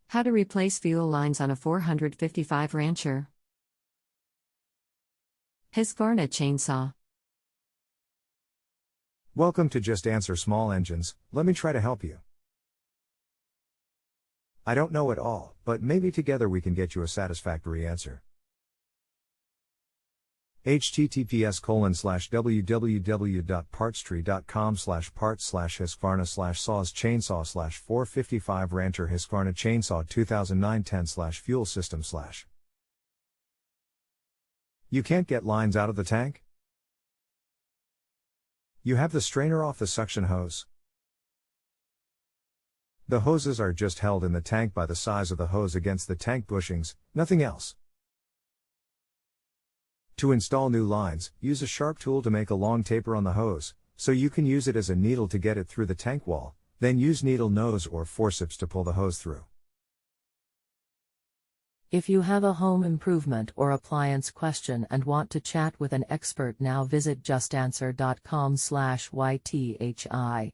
How to replace fuel lines on a 455 Rancher. Husqvarna chainsaw. Welcome to Just Answer Small Engines. Let me try to help you. I don't know it all, but maybe together we can get you a satisfactory answer. https://www.partstree.com/parts/Husqvarna/saws chainsaw/455 Rancher Husqvarna chainsaw 2009-10/fuel system/. You can't get lines out of the tank? You have the strainer off the suction hose. The hoses are just held in the tank by the size of the hose against the tank bushings, nothing else. To install new lines, use a sharp tool to make a long taper on the hose, so you can use it as a needle to get it through the tank wall, then use needle nose or forceps to pull the hose through. If you have a home improvement or appliance question and want to chat with an expert now, visit JustAnswer.com/YTHI.